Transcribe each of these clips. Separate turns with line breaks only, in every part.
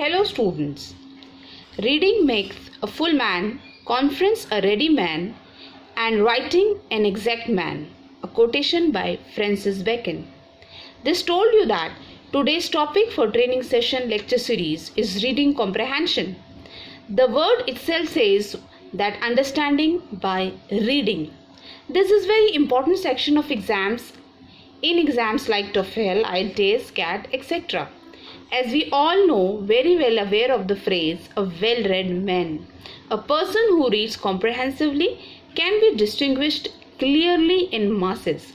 Hello students. Reading makes a full man, conference a ready man, and writing an exact man. A quotation by Francis Bacon. This told you that today's topic for training session lecture series is reading comprehension. The word itself says that understanding by reading. This is very important section of exams in exams like TOEFL, IELTS, CAT, etc. As we all know, very well aware of the phrase, a well-read man. A person who reads comprehensively can be distinguished clearly in masses.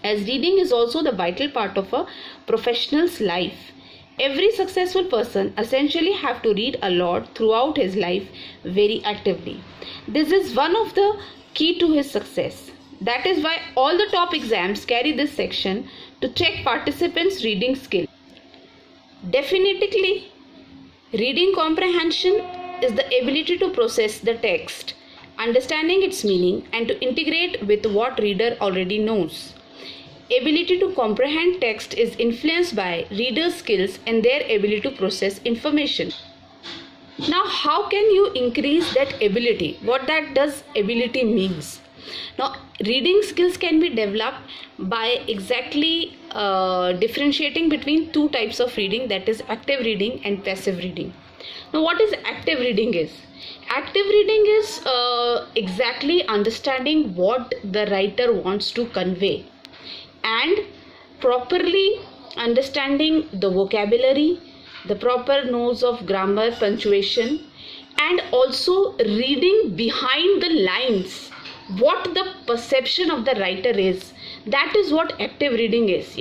As reading is also the vital part of a professional's life. Every successful person essentially have to read a lot throughout his life very actively. This is one of the key to his success. That is why all the top exams carry this section to check participants' reading skill. Definitively, reading comprehension is the ability to process the text, understanding its meaning, and to integrate with what reader already knows. Ability to comprehend text is influenced by readers' skills and their ability to process information. Now, how can you increase that ability? What that does ability means? Now, reading skills can be developed by exactly differentiating between two types of reading, that is active reading and passive reading. Now, what is active reading is? Active reading is exactly understanding what the writer wants to convey and properly understanding the vocabulary, the proper knows of grammar, punctuation, and also reading behind the lines what the perception of the writer is. That is what active reading is,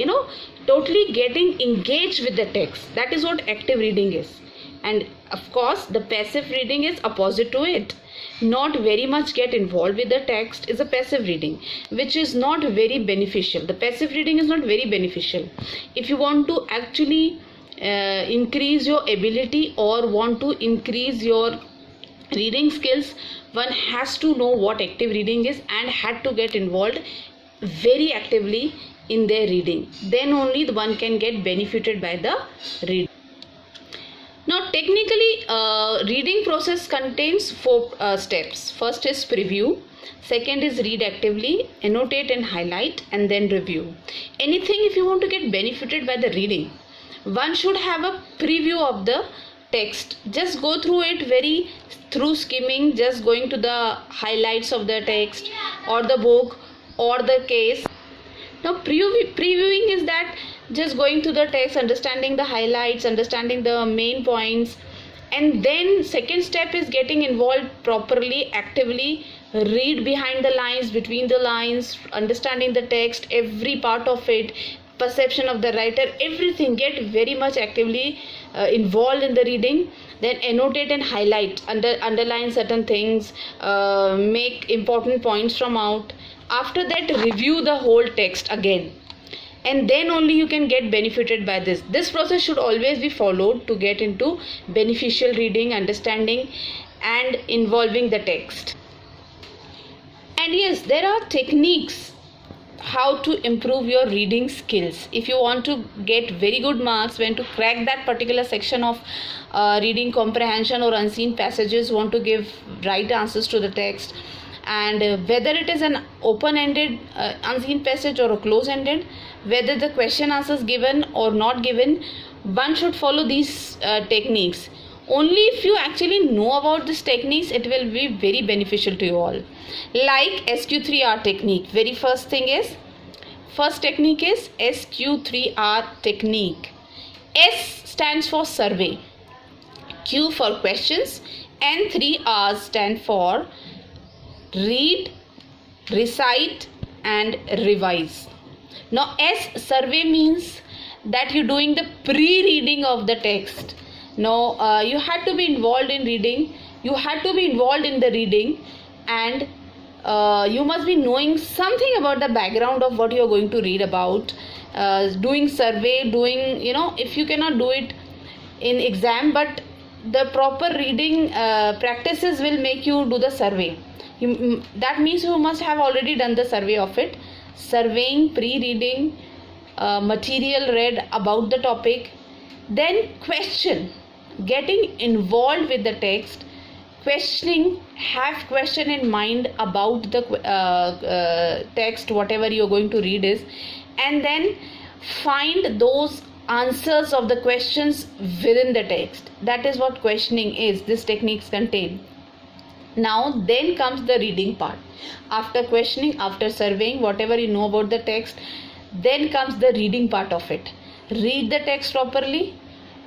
totally getting engaged with the text. That is what active reading is. And of course the passive reading is opposite to it. Not very much get involved with the text is a passive reading, which is not very beneficial. The passive reading is not very beneficial. If you want to actually increase your ability or want to increase your reading skills, one has to know what active reading is and had to get involved very actively in their reading. Then only the one can get benefited by the reading. Now, technically, reading process contains four steps. First is preview. Second is read actively, annotate and highlight, and then review. Anything if you want to get benefited by the reading, one should have a preview of the text. Just go through it through skimming, just going to the highlights of the text or the book or the case. Now, previewing is that just going to the text, understanding the highlights, understanding the main points, and then second step is getting involved properly, actively, read behind the lines, between the lines, understanding the text, every part of it, perception of the writer, everything, get very much actively involved in the reading. Then annotate and highlight, underline certain things, make important points from out. After that, review the whole text again, and then only you can get benefited by this. This process should always be followed to get into beneficial reading, understanding, and involving the text. And yes, there are techniques how to improve your reading skills. If you want to get very good marks, when to crack that particular section of reading comprehension or unseen passages, want to give right answers to the text, and whether it is an open-ended unseen passage or a close-ended, whether the question answers given or not given, one should follow these techniques. Only if you actually know about these techniques, it will be very beneficial to you all. Like SQ3R technique. Very first technique is SQ3R technique. S stands for survey, Q for questions, and 3 R's stand for read, recite, and revise. Now, S, survey, means that you're doing the pre-reading of the text. Now, you had to be involved in reading, you had to be involved in the reading, and you must be knowing something about the background of what you are going to read about. Doing survey, if you cannot do it in exam, but the proper reading practices will make you do the survey. That means you must have already done the survey of it. Surveying, pre-reading, material read about the topic, then question. getting involved with the text, questioning, have question in mind about the text, whatever you're going to read is, and then find those answers of the questions within the text. That is what questioning is, these techniques contain. Now then comes the reading part. After questioning, after surveying whatever you know about the text, then comes the reading part of it. Read the text properly.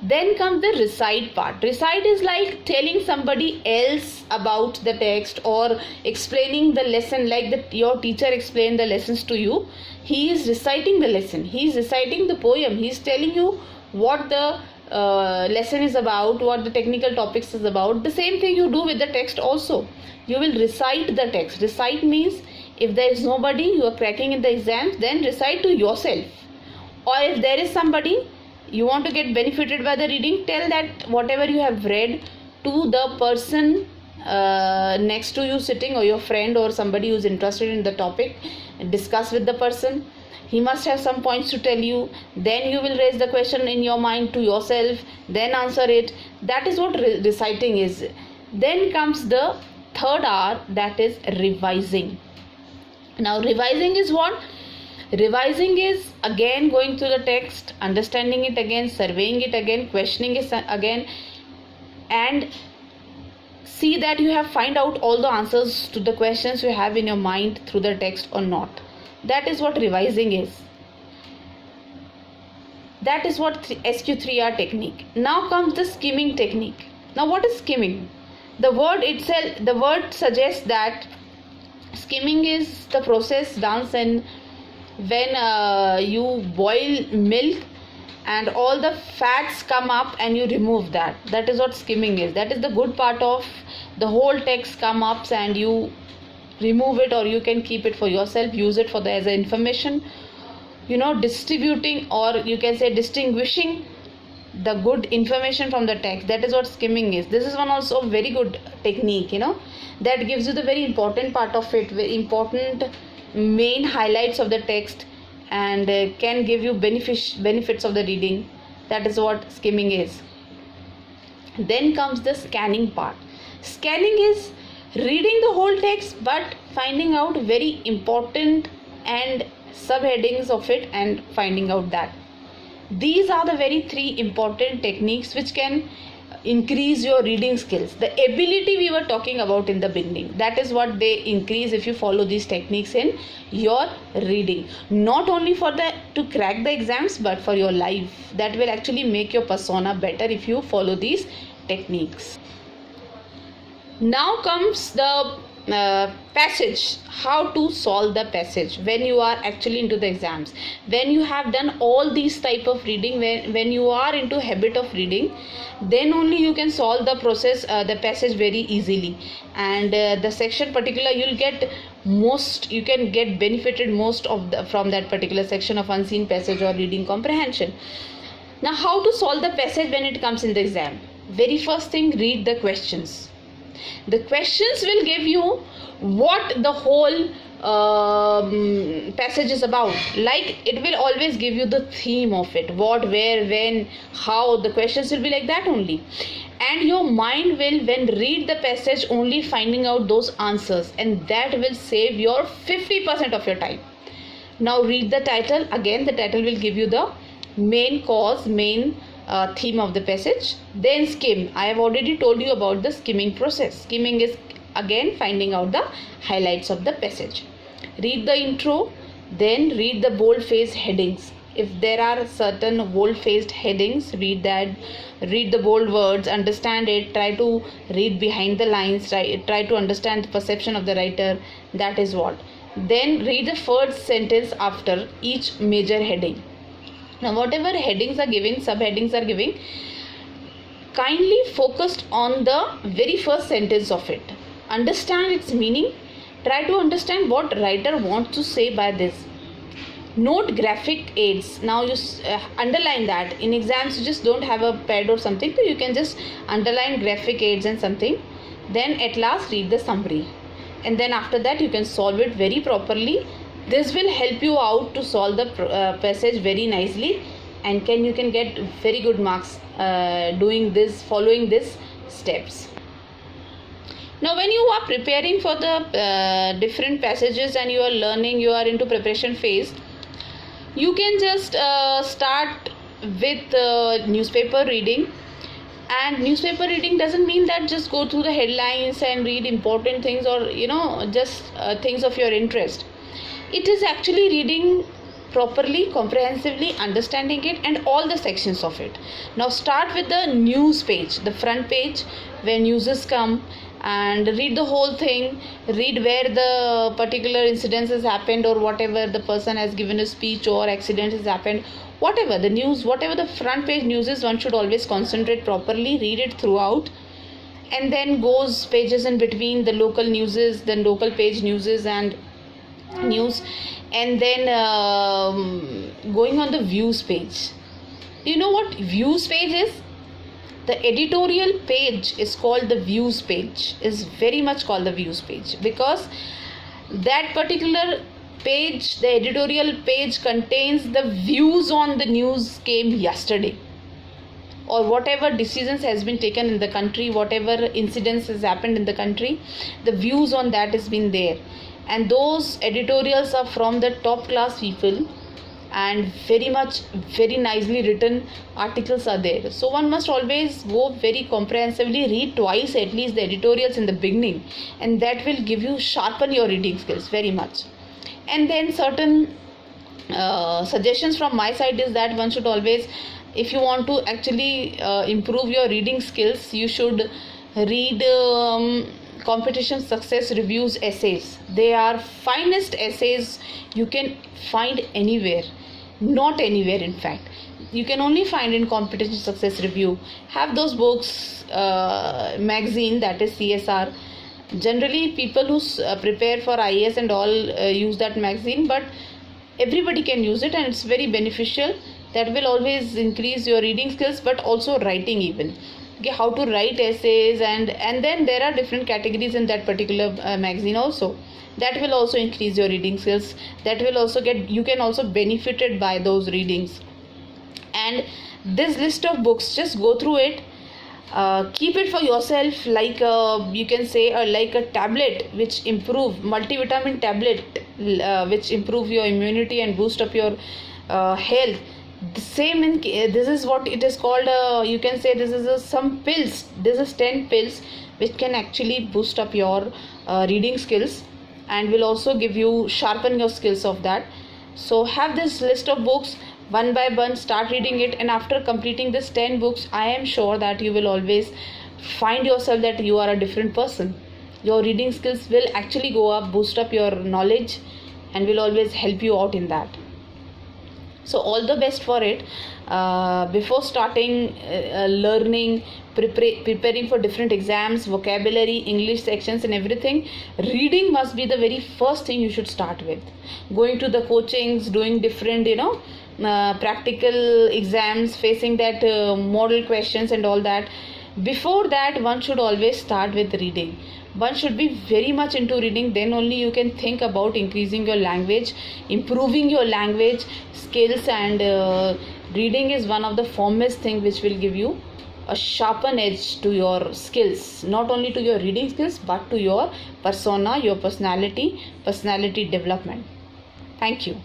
Then comes the recite part. Recite is like telling somebody else about the text or explaining the lesson, like your teacher explained the lessons to you. He is reciting the lesson. He is reciting the poem. He is telling you what the lesson is about, what the technical topics is about. The same thing you do with the text also. You will recite the text. Recite means if there is nobody, you are cracking in the exams, then recite to yourself. Or if there is somebody, you want to get benefited by the reading, tell that whatever you have read to the person next to you sitting, or your friend or somebody who is interested in the topic. Discuss with the person. He must have some points to tell you. Then you will raise the question in your mind to yourself, then answer it. That is what reciting is. Then comes the third hour, that is revising. Now revising is what? Revising is again going through the text, understanding it again, surveying it again, questioning it again, and see that you have find out all the answers to the questions you have in your mind through the text or not. That is what revising is. That is what SQ3R technique. Now comes the skimming technique. Now what is skimming? The word suggests that skimming is the process done when you boil milk and all the fats come up and you remove that. That is what skimming is. That is the good part of the whole text come up and you remove it, or you can keep it for yourself, use it for as an information, distributing, or you can say distinguishing the good information from the text. That is what skimming is. This is one also very good technique, that gives you the very important part of it, very important main highlights of the text, and can give you benefits of the reading. That is what skimming is. Then comes the scanning part. Scanning is reading the whole text but finding out very important and subheadings of it and finding out that. These are the very three important techniques which can increase your reading skills. The ability we were talking about in the beginning, that is what they increase if you follow these techniques in your reading. Not only to crack the exams, but for your life. That will actually make your persona better if you follow these techniques. Now comes the passage. How to solve the passage when you are actually into the exams, when you have done all these type of reading, when you are into habit of reading, then only you can solve the the passage very easily, and the section particular you can get benefited most from that particular section of unseen passage or reading comprehension. Now how to solve the passage when it comes in the exam? Very first thing, read the questions. The questions will give you what the whole passage is about. Like, it will always give you the theme of it, what, where, when, how. The questions will be like that only, and your mind will, when read the passage, only finding out those answers, and that will save your 50% of your time. Now read the title. Again, the title will give you the main theme of the passage. Then skim. I have already told you about the skimming process. Skimming is again finding out the highlights of the passage. Read the intro, then read the bold-faced headings. If there are certain bold-faced headings, read that. Read the bold words, understand it, try to read behind the lines, try to understand the perception of the writer. That is what. Then read the first sentence after each major heading. Now whatever headings are given, subheadings are given, kindly focused on the very first sentence of it. Understand its meaning. Try to understand what writer wants to say by this. Note graphic aids. Now you underline that. In exams you just don't have a pad or something, so you can just underline graphic aids and something. Then at last read the summary, and then after that you can solve it very properly. This will help you out to solve the passage very nicely, and you can get very good marks doing this, following these steps. Now when you are preparing for the different passages and you are learning, you are into preparation phase, you can just start with newspaper reading. And newspaper reading doesn't mean that just go through the headlines and read important things, or just things of your interest. It is actually reading properly, comprehensively, understanding it and all the sections of it. Now start with the news page, the front page, where newses come, and read the whole thing. Read where the particular incidents has happened, or whatever the person has given a speech or accident has happened, whatever the news, whatever the front page news is, one should always concentrate properly, read it throughout, and then goes pages in between, the local newses, then local page newses and news, and then going on the views page. You know what views page is? The editorial page is called the views page, is very much called the views page, because that particular page, the editorial page, contains the views on the news came yesterday, or whatever decisions has been taken in the country, whatever incidents has happened in the country, the views on that has been there. And those editorials are from the top class people, and very nicely written articles are there. So one must always go very comprehensively, read twice at least the editorials in the beginning, and that will give you, sharpen your reading skills very much. And then certain suggestions from my side is that one should always, if you want to actually improve your reading skills, you should read competition success reviews essays. They are finest essays you can find anywhere, not anywhere in fact. You can only find in competition success review. Have those books, magazine, that is CSR. Generally people who prepare for IAS and all use that magazine, but everybody can use it and it's very beneficial. That will always increase your reading skills, but also writing even. Okay, how to write essays, and then there are different categories in that particular magazine also. That will also increase your reading skills. That will also you can also benefited by those readings. And this list of books, just go through it. Keep it for yourself, like you can say like a tablet which improve, multivitamin tablet which improve your immunity and boost up your health. The same in this is what it is called, you can say this is some pills. This is 10 pills which can actually boost up your reading skills, and will also give you, sharpen your skills of that. So have this list of books, one by one start reading it, and after completing this 10 books, I am sure that you will always find yourself that you are a different person. Your reading skills will actually go up, boost up your knowledge, and will always help you out in that. So all the best for it. Before starting learning, preparing for different exams, vocabulary, English sections and everything, reading must be the very first thing you should start with. Going to the coachings, doing different practical exams, facing that model questions and all that. Before that, one should always start with reading. One should be very much into reading, then only you can think about increasing your language, improving your language skills, and reading is one of the foremost thing which will give you a sharpen edge to your skills, not only to your reading skills but to your persona, your personality development. Thank you.